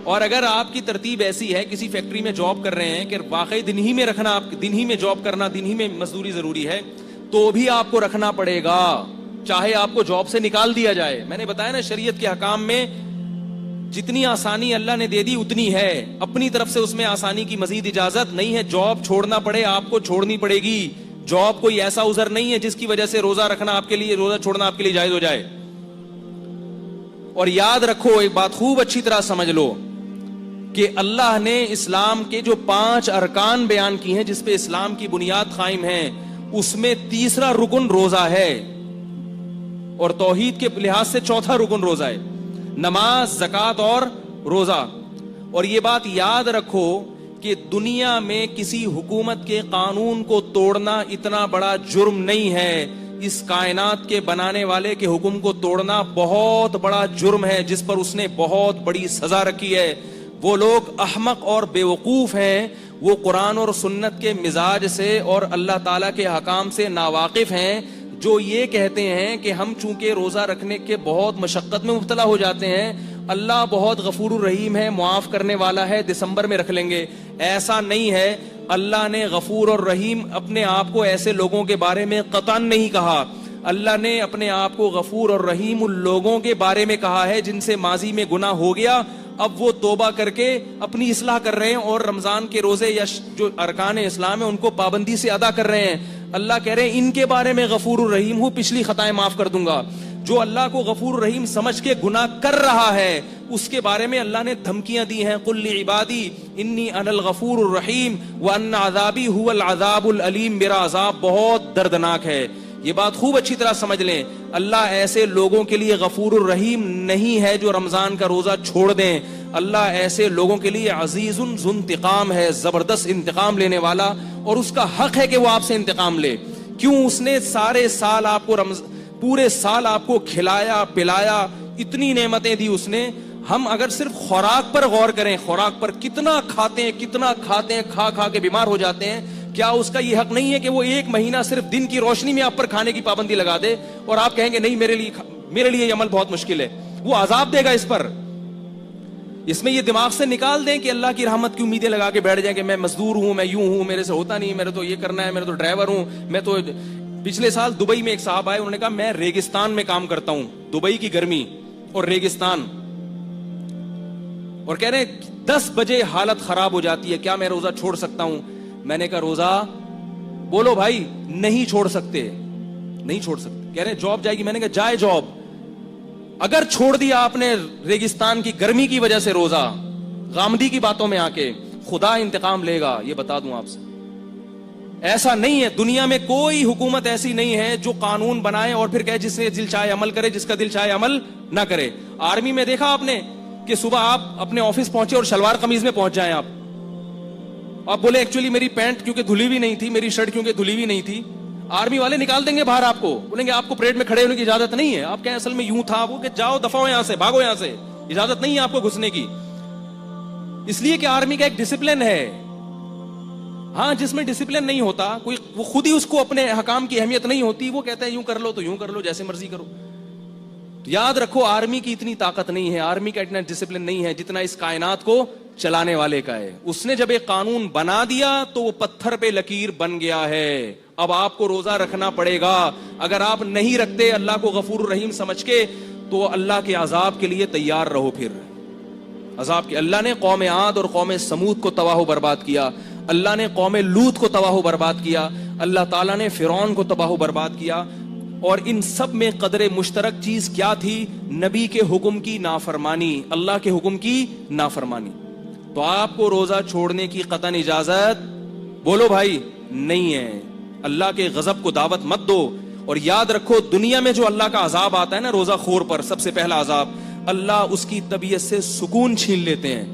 اور اگر آپ کی ترتیب ایسی ہے, کسی فیکٹری میں جاب کر رہے ہیں کہ واقعی دن ہی میں رکھنا, دن ہی میں جاب کرنا, دن ہی میں مزدوری ضروری ہے, تو بھی آپ کو رکھنا پڑے گا, چاہے آپ کو جاب سے نکال دیا جائے. میں نے بتایا نا, شریعت کے حکام میں جتنی آسانی اللہ نے دے دی اتنی ہے, اپنی طرف سے اس میں آسانی کی مزید اجازت نہیں ہے. جاب چھوڑنا پڑے آپ کو چھوڑنی پڑے گی. جاب کوئی ایسا عذر نہیں ہے جس کی وجہ سے روزہ رکھنا آپ کے لیے, روزہ چھوڑنا آپ کے لیے جائز ہو جائے. اور یاد رکھو, ایک بات خوب اچھی طرح سمجھ لو کہ اللہ نے اسلام کے جو 5 ارکان بیان کی ہیں جس پہ اسلام کی بنیاد قائم ہے, اس میں تیسرا رکن روزہ ہے, اور توحید کے لحاظ سے چوتھا رکن روزہ ہے, نماز, زکوٰۃ اور روزہ. اور یہ بات یاد رکھو کہ دنیا میں کسی حکومت کے قانون کو توڑنا اتنا بڑا جرم نہیں ہے. اس کائنات کے بنانے والے کے حکم کو توڑنا بہت بڑا جرم ہے, جس پر اس نے بہت بڑی سزا رکھی ہے. وہ لوگ احمق اور بیوقوف ہیں, وہ قرآن اور سنت کے مزاج سے اور اللہ تعالیٰ کے حکام سے ناواقف ہیں, جو یہ کہتے ہیں کہ ہم چونکہ روزہ رکھنے کے بہت مشقت میں مبتلا ہو جاتے ہیں, اللہ بہت غفور الرحیم ہے, معاف کرنے والا ہے, دسمبر میں رکھ لیں گے. ایسا نہیں ہے. اللہ نے غفور اور رحیم اپنے آپ کو ایسے لوگوں کے بارے میں قطعاً نہیں کہا. اللہ نے اپنے آپ کو غفور اور رحیم ان لوگوں کے بارے میں کہا ہے جن سے ماضی میں گناہ ہو گیا, اب وہ توبہ کر کے اپنی اصلاح کر رہے ہیں اور رمضان کے روزے یا جو ارکان اسلام ہیں ان کو پابندی سے ادا کر رہے ہیں. اللہ کہہ رہے ہیں ان کے بارے میں غفور الرحیم ہوں, پچھلی خطائیں معاف کر دوں گا. جو اللہ کو غفور الرحیم سمجھ کے گناہ کر رہا ہے اس کے بارے میں اللہ نے دھمکیاں دی ہیں, قل لعبادی انی انا الغفور الرحیم وان عذابی هو العذاب العلیم, میرا عذاب بہت دردناک ہے. یہ بات خوب اچھی طرح سمجھ لیں, اللہ ایسے لوگوں کے لیے غفور الرحیم نہیں ہے جو رمضان کا روزہ چھوڑ دیں. اللہ ایسے لوگوں کے لیے عزیز ذو انتقام ہے, زبردست انتقام لینے والا, اور اس کا حق ہے کہ وہ آپ سے انتقام لے. کیوں؟ اس نے سارے سال آپ کو پورے سال آپ کو کھلایا پلایا, اتنی نعمتیں دی اس نے. ہم اگر صرف خوراک پر غور کریں, خوراک پر کتنا کھاتے ہیں, کھا کھا کے بیمار ہو جاتے ہیں, کیا اس کا یہ حق نہیں ہے کہ وہ 1 مہینہ صرف دن کی روشنی میں آپ پر کھانے کی پابندی لگا دے, اور آپ کہیں گے نہیں میرے لیے یہ عمل بہت مشکل ہے, وہ عذاب دے گا اس پر. اس میں یہ دماغ سے نکال دیں کہ اللہ کی رحمت کی امیدیں لگا کے بیٹھ جائیں کہ میں مزدور ہوں, میں یوں ہوں, میرے سے ہوتا نہیں, میرے تو یہ کرنا ہے, میرے تو ڈرائیور ہوں, میں تو. پچھلے سال دبئی میں ایک صاحب آئے, انہوں نے کہا میں ریگستان میں کام کرتا ہوں, دبئی کی گرمی اور ریگستان, اور کہہ رہے ہیں 10 بجے حالت خراب ہو جاتی ہے, کیا میں روزہ چھوڑ سکتا ہوں؟ میں نے کہا روزہ بولو بھائی, نہیں چھوڑ سکتے. کہہ رہے ہیں جاب جائے گی. میں نے کہا جائے جاب, اگر چھوڑ دیا آپ نے ریگستان کی گرمی کی وجہ سے روزہ, غامدی کی باتوں میں آ کے, خدا انتقام لے گا, یہ بتا دوں آپ سے. ایسا نہیں ہے, دنیا میں کوئی حکومت ایسی نہیں ہے جو قانون بنائے اور پھر کہے جس سے دل چاہے عمل کرے, جس کا دل چاہے عمل نہ کرے. آرمی میں دیکھا آپ نے کہ صبح آپ اپنے آفس پہنچے اور شلوار قمیض میں پہنچ جائیں, آپ بولے ایکچولی میری پینٹ کیونکہ دھلی بھی نہیں تھی, میری شرٹ کیونکہ دھلی بھی نہیں تھی, آرمی والے نکال دیں گے باہر, آپ کو بولیں گے آپ کو پریڈ میں کھڑے ہونے کی اجازت نہیں ہے. آپ کہیں اصل میں یوں تھا, وہ کہ جاؤ دفعہ ہو یہاں سے, بھاگو یہاں سے, اجازت نہیں ہے آپ کو گھسنے کی. اس لیے کہ آرمی کا ایک ڈسپلن ہے. ہاں, جس میں ڈسپلن نہیں ہوتا کوئی, وہ خود ہی اس کو اپنے حکام کی اہمیت نہیں ہوتی, وہ کہتا ہے یوں کر لو تو یوں کر لو, جیسے مرضی کرو. تو یاد رکھو آرمی کی اتنی طاقت نہیں ہے, آرمی کا اتنا ڈسپلن نہیں ہے جتنا اس کائنات کو چلانے والے کا ہے. اس نے جب ایک قانون بنا دیا تو وہ پتھر پہ لکیر بن گیا ہے. اب آپ کو روزہ رکھنا پڑے گا. اگر آپ نہیں رکھتے اللہ کو غفور الرحیم سمجھ کے, تو اللہ کے عذاب کے لیے تیار رہو. پھر عذاب کے, اللہ نے قوم عاد اور قوم سمود کو تباہ و برباد کیا, اللہ نے قوم لوط کو تباہ و برباد کیا, اللہ تعالیٰ نے فرعون کو تباہ و برباد کیا. اور ان سب میں قدر مشترک چیز کیا تھی؟ نبی کے حکم کی نافرمانی, اللہ کے حکم کی نافرمانی. تو آپ کو روزہ چھوڑنے کی قطعاً اجازت بولو بھائی نہیں ہے. اللہ کے غضب کو دعوت مت دو. اور یاد رکھو دنیا میں جو اللہ کا عذاب آتا ہے نا روزہ خور پر, سب سے پہلا عذاب, اللہ اس کی طبیعت سے سکون چھین لیتے ہیں,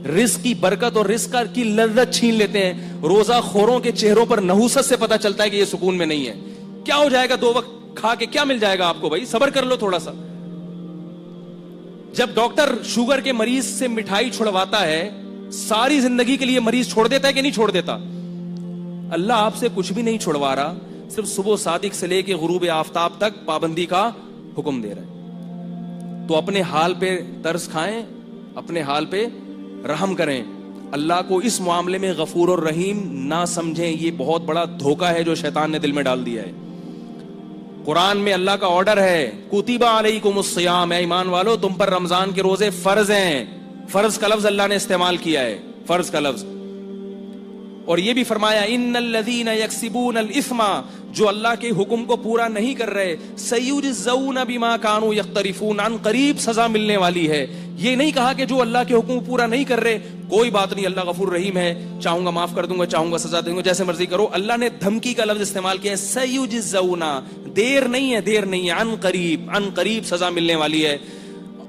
رزق کی برکت اور رزق کی لذت چھین لیتے ہیں. روزہ خوروں کے چہروں پر نحوست سے پتہ چلتا ہے کہ یہ سکون میں نہیں ہے. کیا ہو جائے گا 2 وقت کھا کے, کیا مل جائے گا آپ کو؟ بھائی صبر کر لو تھوڑا سا. جب ڈاکٹر شوگر کے مریض سے مٹھائی چھڑواتا ہے, ساری زندگی کے لیے مریض چھوڑ دیتا ہے کہ نہیں چھوڑ دیتا؟ اللہ آپ سے کچھ بھی نہیں چھڑوا رہا, صرف صبح صادق سے لے کے غروب آفتاب تک پابندی کا حکم دے رہا ہے. تو اپنے حال پہ ترس کھائیں, اپنے حال پہ رحم کریں. اللہ کو اس معاملے میں غفور اور رحیم نہ سمجھیں, یہ بہت بڑا دھوکہ ہے جو شیطان نے دل میں ڈال دیا ہے. قرآن میں اللہ کا آرڈر ہے, کتب علیکم الصیام, اے ایمان والو تم پر رمضان کے روزے فرض ہیں. فرض کا لفظ اللہ نے استعمال کیا ہے, فرض کا لفظ. اور یہ بھی فرمایا ان الذین یکسبون الاثم, جو اللہ کے حکم کو پورا نہیں کر رہے, سیجزون بما کانوا یقترفون, عن قریب سزا ملنے والی ہے. یہ نہیں کہا کہ جو اللہ کے حکم کو پورا نہیں کر رہے کوئی بات نہیں, اللہ غفور رحیم ہے, چاہوں گا معاف کر دوں گا, چاہوں گا سزا دوں گا, جیسے مرضی کرو. اللہ نے دھمکی کا لفظ استعمال کیا ہے, سیجزون, دیر نہیں ہے, دیر نہیں ہے, عن قریب سزا ملنے والی ہے.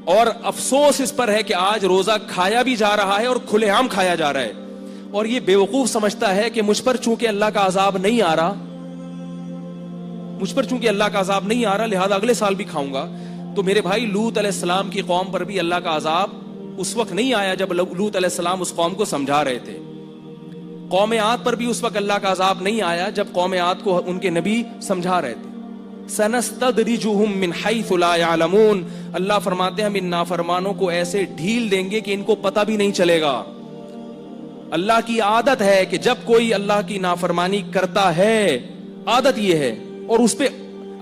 اور افسوس اس پر ہے کہ آج روزہ کھایا بھی جا رہا ہے اور کھلے عام کھایا جا رہا ہے, اور یہ بیوقوف سمجھتا ہے کہ مجھ پر چونکہ اللہ کا عذاب نہیں آ رہا, مجھ پر چونکہ اللہ کا عذاب نہیں آ رہا لہذا اگلے سال بھی کھاؤں گا. تو میرے بھائی, لوط علیہ السلام کی قوم پر بھی اللہ کا عذاب اس وقت نہیں آیا جب لوط علیہ السلام اس قوم کو سمجھا رہے تھے. قوم عاد پر بھی اس وقت اللہ کا عذاب نہیں آیا جب قوم عاد کو ان کے نبی سمجھا رہے تھے. سنستدرجہم من حیث لا یعلمون, اللہ فرماتے ہیں ہم ان نافرمانوں کو ایسے ڈھیل دیں گے کہ ان کو پتہ بھی نہیں چلے گا. اللہ کی عادت ہے کہ جب کوئی اللہ کی نافرمانی کرتا ہے, عادت یہ ہے, اور اس پہ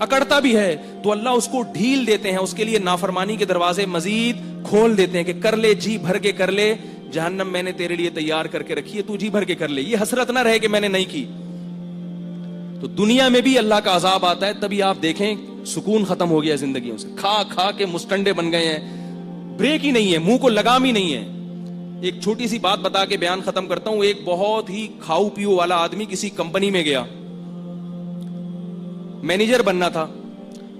اکڑتا بھی ہے, تو اللہ اس کو ڈھیل دیتے ہیں, اس کے لیے نافرمانی کے دروازے مزید کھول دیتے ہیں کہ کر لے, جی بھر کے کر لے, جہنم میں نے تیرے لیے تیار کر کے رکھی ہے, تو جی بھر کے کر لے, یہ حسرت نہ رہے کہ میں نے نہیں کی. تو دنیا میں بھی اللہ کا عذاب آتا ہے, تبھی آپ دیکھیں سکون ختم ہو گیا زندگیوں سے, کھا کھا کے مستنڈے بن گئے ہیں, بریک ہی نہیں ہے, منہ کو لگام ہی نہیں ہے. ایک چھوٹی سی بات بتا کے بیان ختم کرتا ہوں. ایک بہت ہی کھاؤ پیو والا آدمی کسی کمپنی میں گیا, مینیجر بننا تھا.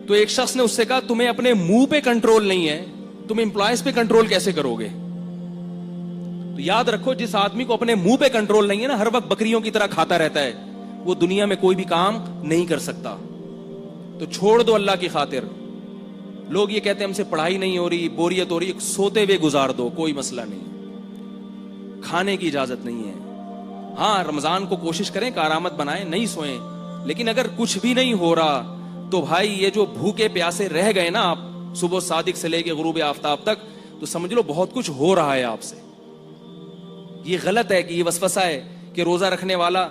تو ایک شخص نے اس سے کہا تمہیں اپنے منہ پہ کنٹرول نہیں ہے, تم امپلائیز پہ کنٹرول کیسے کرو گے؟ تو یاد رکھو, جس آدمی کو اپنے منہ پہ کنٹرول نہیں ہے نا, ہر وقت بکریوں کی طرح کھاتا رہتا ہے, وہ دنیا میں کوئی بھی کام نہیں کر سکتا. تو چھوڑ دو اللہ کی خاطر. لوگ یہ کہتے ہیں ہم سے پڑھائی نہیں ہو رہی, بوریت ہو رہی, سوتے ہوئے گزار دو, کوئی مسئلہ نہیں, کھانے کی اجازت نہیں ہے. ہاں رمضان کو کوشش کریں کارآمد بنائیں, نہیں سوئیں, لیکن اگر کچھ بھی نہیں ہو رہا تو بھائی یہ جو بھوکے پیاسے رہ گئے نا آپ صبح صادق سے لے کے غروب آفتاب تک, تو سمجھ لو بہت کچھ ہو رہا ہے آپ سے. یہ غلط ہے کہ یہ وسوسہ ہے کہ روزہ رکھنے والا,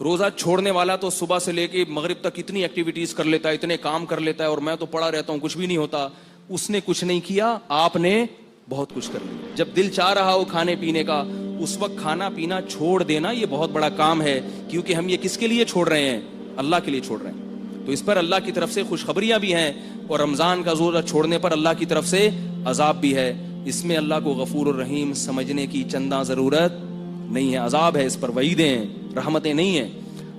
روزہ چھوڑنے والا تو صبح سے لے کے مغرب تک اتنی ایکٹیویٹیز کر لیتا ہے, اتنے کام کر لیتا ہے, اور میں تو پڑا رہتا ہوں, کچھ بھی نہیں ہوتا. اس نے کچھ نہیں کیا, آپ نے بہت کچھ کر لیا. جب دل چاہ رہا ہو کھانے پینے کا, اس وقت کھانا پینا چھوڑ دینا یہ بہت بڑا کام ہے, کیونکہ ہم یہ کس کے لیے چھوڑ رہے ہیں؟ اللہ کے لیے چھوڑ رہے ہیں. تو اس پر اللہ کی طرف سے خوشخبریاں بھی ہیں, اور رمضان کا روزہ چھوڑنے پر اللہ کی طرف سے عذاب بھی ہے. اس میں اللہ کو غفور الرحیم سمجھنے کی چندہ ضرورت نہیں ہے. عذاب ہے, اس پر وعیدیں ہیں, رحمتیں نہیں ہیں.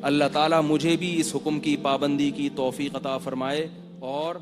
اللہ تعالیٰ مجھے بھی اس حکم کی پابندی کی توفیق عطا فرمائے اور